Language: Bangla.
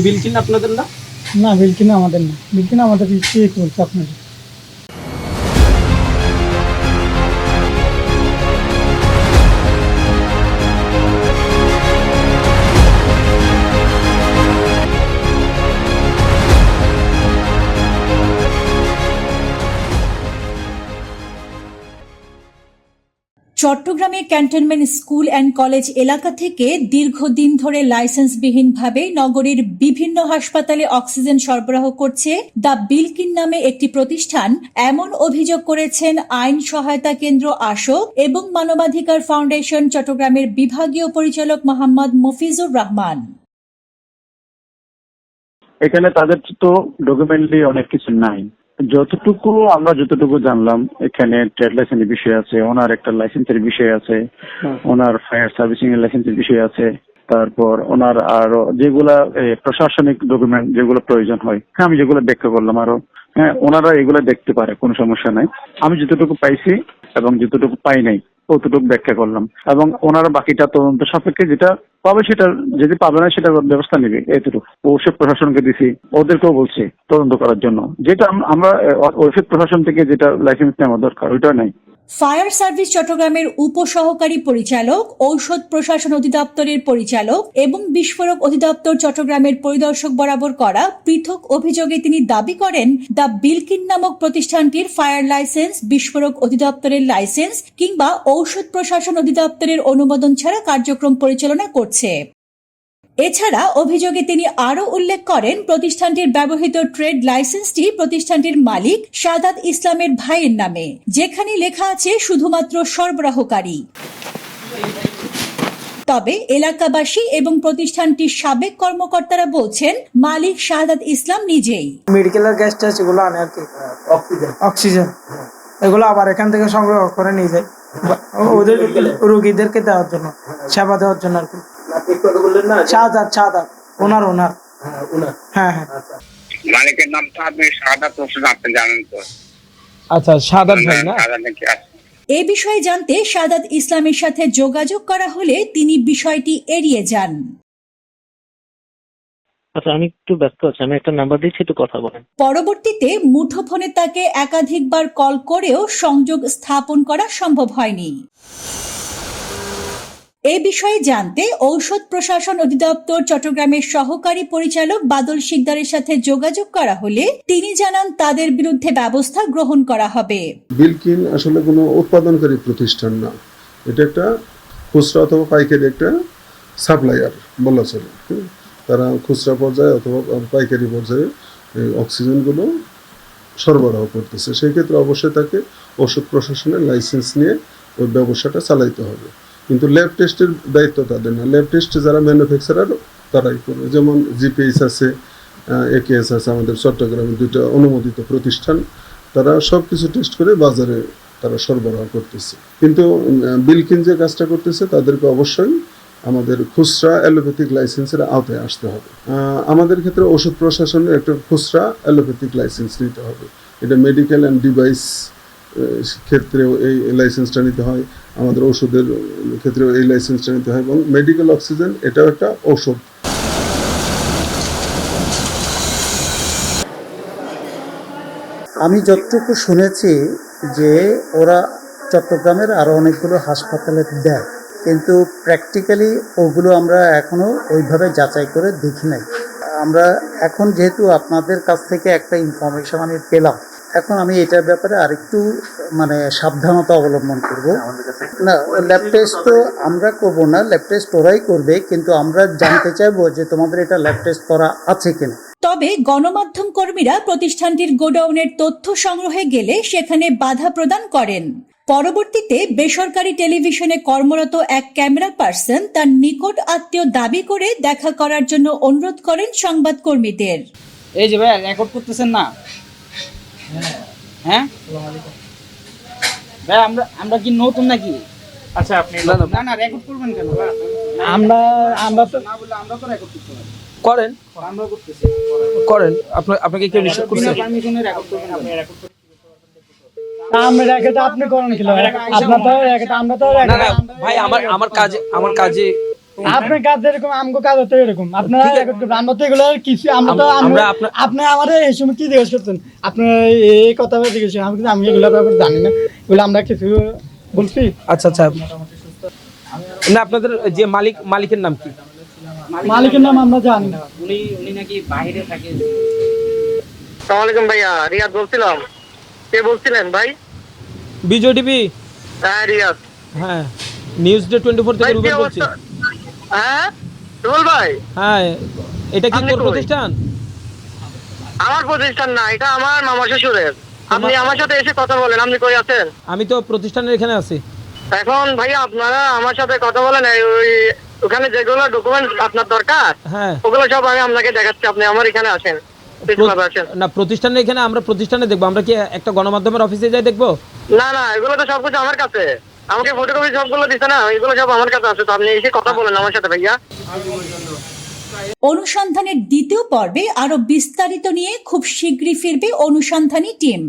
বিল কিনা আপনাদের না? না, বিল কিনা আমাদের না, বিল কিনা আমাদের বলছে আপনাদের। চট্টগ্রামের ক্যান্টনমেন্ট স্কুল অ্যান্ড কলেজ এলাকা থেকে দীর্ঘদিন ধরে লাইসেন্সবিহীনভাবে নগরীর বিভিন্ন হাসপাতালে অক্সিজেন সরবরাহ করছে দ্য বিলকিন নামে একটি প্রতিষ্ঠান। এমন অভিযোগ করেছেন আইন সহায়তা কেন্দ্র আশোক এবং মানবাধিকার ফাউন্ডেশন চট্টগ্রামের বিভাগীয় পরিচালক মোহাম্মদ মফিজুর রহমান। এখানে তাদের তো ডকুমেন্টালি অনেক কিছু নাই। আমরা যতটুকু জানলাম, এখানে ট্রেড লাইসেন্সের বিষয় আছে, ওনার একটা লাইসেন্সের বিষয় আছে, ওনার ফায়ার সার্ভিসিং এর লাইসেন্সের বিষয় আছে, তারপর ওনার আরো যেগুলা প্রশাসনিক ডকুমেন্ট যেগুলো প্রয়োজন হয়, আমি যেগুলো ব্যাখ্যা করলাম আরো, হ্যাঁ ওনারা এগুলো দেখতে পারে, কোনো সমস্যা নাই। আমি যতটুকু পাইছি এবং যতটুকু পাই নাই অতটুকু ব্যাখ্যা করলাম, এবং ওনারা বাকিটা তদন্ত সাপেক্ষে যেটা পাবে সেটা, যদি পাবে না সেটা ব্যবস্থা নেবে। এতটুকু ওষুধ প্রশাসনকে দিছি, ওদেরকেও বলছি তদন্ত করার জন্য। যেটা আমরা ওষুধ প্রশাসন থেকে যেটা লাইসেন্স নেওয়া দরকার ওইটা নাই। ফায়ার সার্ভিস চট্টগ্রামের উপসহকারী পরিচালক, ঔষধ প্রশাসন অধিদপ্তরের পরিচালক এবং বিস্ফোরক অধিদপ্তর চট্টগ্রামের পরিদর্শক বরাবর করা পৃথক অভিযোগে তিনি দাবি করেন দ্য বিলকিন নামক প্রতিষ্ঠানটির ফায়ার লাইসেন্স, বিস্ফোরক অধিদপ্তরের লাইসেন্স কিংবা ঔষধ প্রশাসন অধিদপ্তরের অনুমোদন ছাড়া কার্যক্রম পরিচালনা করছে। এছাড়া অভিযোগে তিনি আরও উল্লেখ করেন প্রতিষ্ঠানটির ব্যবহৃত ট্রেড লাইসেন্সটি প্রতিষ্ঠানটির মালিক সাদাত ইসলামের ভাইয়ের নামে, যেখানে লেখা আছে শুধুমাত্র সরবরাহকারী। তবে এলাকাবাসী এবং প্রতিষ্ঠানটির সাবেক কর্মকর্তারা বলছেন মালিক সাদাত ইসলাম নিজেই। মেডিকেলের গ্যাস ট্যাস এগুলো আনে আর কি, অক্সিজেন এগুলো আবার এখান থেকে সংগ্রহ করে নিয়ে যায় ওদের রোগীদেরকে দেওয়ার জন্য, সেবা দেওয়ার জন্য আর কি। সাদাত ওনার হ্যাঁ। মালিকের নামটা আপনি সাদাত হোসেন, আপনি জানেন তো? আচ্ছা, সাদাত ভাই না? এ বিষয়ে জানতে সাদাত ইসলামের সাথে যোগাযোগ করা হলে তিনি বিষয়টি এড়িয়ে যান। আচ্ছা, আমি একটু ব্যস্ত আছি, আমি একটা নাম্বার দিচ্ছি, একটু কথা বলেন। পরবর্তীতে মুঠোফোনে তাকে একাধিকবার কল করেও সংযোগ স্থাপন করা সম্ভব হয়নি। এ বিষয়ে জানতে ঔষধ প্রশাসন অধিদপ্তর চট্টগ্রামের সহকারী পরিচালক বাদল শিকদারের সাথে যোগাযোগ করা হলে তিনি জানান তাদের বিরুদ্ধে ব্যবস্থা গ্রহণ করা হবে। বিলকিন আসলে কোনো উৎপাদনকারী প্রতিষ্ঠান না, এটা একটা খুচরা অথবা পাইকারি একটা সাপ্লায়ার বলা চলে। তারা খুচরা পর্যায়ে অথবা পাইকারি পর্যায়ে অক্সিজেনগুলো সরবরাহ করতেছে। সেই ক্ষেত্রে অবশ্যই তাকে ওষুধ প্রশাসনের লাইসেন্স নিয়ে ওই ব্যবসাটা চালাইতে হবে। কিন্তু ল্যাব টেস্টের দায়িত্ব তাদের না। ল্যাব টেস্টে যারা ম্যানুফ্যাকচারার তারাই করবে। যেমন জিপিএইচ আছে, একেএস আছে, আমাদের চট্টগ্রামের দুইটা অনুমোদিত প্রতিষ্ঠান, তারা সব কিছু টেস্ট করে বাজারে তারা সরবরাহ করতেছে। কিন্তু বিলকিন যে কাজটা করতেছে তাদেরকে অবশ্যই আমাদের খুচরা অ্যালোপ্যাথিক লাইসেন্সের আওতায় আসতে হবে। আমাদের ক্ষেত্রে ওষুধ প্রশাসনের একটা খুচরা অ্যালোপ্যাথিক লাইসেন্স নিতে হবে। এটা মেডিকেল অ্যান্ড ডিভাইস ক্ষেত্রেও এই লাইসেন্সটা নিতে হয়, আমাদের ওষুধের ক্ষেত্রেও এই লাইসেন্সটা নিতে হয়, এবং মেডিকেল অক্সিজেন এটাও একটা ঔষধ। আমি যতটুকু শুনেছি যে ওরা চট্টগ্রামের আরও অনেকগুলো হাসপাতালে দেয়, কিন্তু প্র্যাকটিক্যালি ওগুলো আমরা এখনও ওইভাবে যাচাই করে দেখি নাই। আমরা এখন যেহেতু আপনাদের কাছ থেকে একটা ইনফরমেশন আমি পেলাম, এখন আমি এটার ব্যাপারে আরেকটু সাবধানতা অবলম্বন করব। না, ল্যাব টেস্ট তো আমরা করব না, ল্যাব টেস্ট ওরাই করবে, কিন্তু আমরা জানতে চাইবো যে তোমাদের এটা ল্যাব টেস্ট করা আছে কিনা। তবে গণমাধ্যম কর্মীরা প্রতিষ্ঠানটির গোডাউনের তথ্য সংগ্রহে গেলে সেখানে বাধা প্রদান করেন। পরবর্তীতে বেসরকারি টেলিভিশনে কর্মরত এক ক্যামেরা পার্সন তার নিকট আত্মীয় দাবি করে দেখা করার জন্য অনুরোধ করেন সংবাদকর্মীদের। এই যে ভাই রেকর্ড করতেছেন না? হ্যাঁ ভাই, আমরা কি নতুন নাকি? আচ্ছা, আপনি না রেকর্ড করবেন কেন? আমরা তো না বলে আমরা তো রেকর্ড করতে পারি। করেন, আমরা করতেছি, করেন। আপনাকে কেউ নিষেধ করছে? পারমিশনে রেকর্ড করবেন, আপনি রেকর্ড করতে আমরা রেখেটা আপনি করেন কি? আপনার তো রেখেটা আমরা তো না না ভাই, আমার কাজে আপনার কাজ যেরকম আমগো কাজ হতো এরকম আপনারা ঠিক আছে। রেকর্ড করবেন আমরা তো এগুলো কিছু আমরা তো আমরা আপনার- আপনি আমাদের এই সময় কি জিজ্ঞেস করছেন আপনার এই কথা জিজ্ঞেস করছেন আমি কিন্তু আমি এগুলো ব্যাপারে জানি না এগুলো আমরা কিছু বলছি আচ্ছা আচ্ছা না আপনাদের যে মালিকের নাম কি? মালিকের নাম আমরা জানি না। আসসালামু আলাইকুম ভাইয়া, রিয়াদ বলছিলাম। কে বলছিলেন ভাই? বিজয় টিভি। হ্যাঁ রিয়াদ। হ্যাঁ, নিউজ ডে 24 থেকে ভাই, রুবেল কি বলছি। অবস্থা? হ্যাঁ রুবেল ভাই, হ্যাঁ, এটা কি আপনি তোর কই? প্রতিষ্ঠান? আমার প্রতিষ্ঠান না, এটা আমার মামা শ্বশুরের। আপনি আমার সাথে এসে কথা বলেন, আপনি কই আছেন? আমি তো প্রতিষ্ঠানের এখানে আছি। এখন ভাইয়া আপনারা আমার সাথে কথা বলেন, ওখানে যেগুলো ডকুমেন্ট আপনার দরকার হ্যাঁ, ওগুলো সব আমি আপনাকে দেখাচ্ছি, আপনি আমার এখানে আসেন। আসেন। না প্রতিষ্ঠানে এখানে আমরা প্রতিষ্ঠানে দেখবো, আমরা কি একটা গণমাধ্যমের অফিসে যাই দেখবো? না না, এগুলো তো সবকিছু আমার কাছে, আমাকে ফটোকপি সবগুলো দিচ্ছে না, এগুলো সব আমার কাছে আছে। তো আপনি এসে কথা বলেন আমার সাথে ভাইয়া। অনুসন্ধানের দ্বিতীয় পর্বে আরো বিস্তারিত নিয়ে খুব শীঘ্রই ফিরবে অনুসন্ধানী টিম।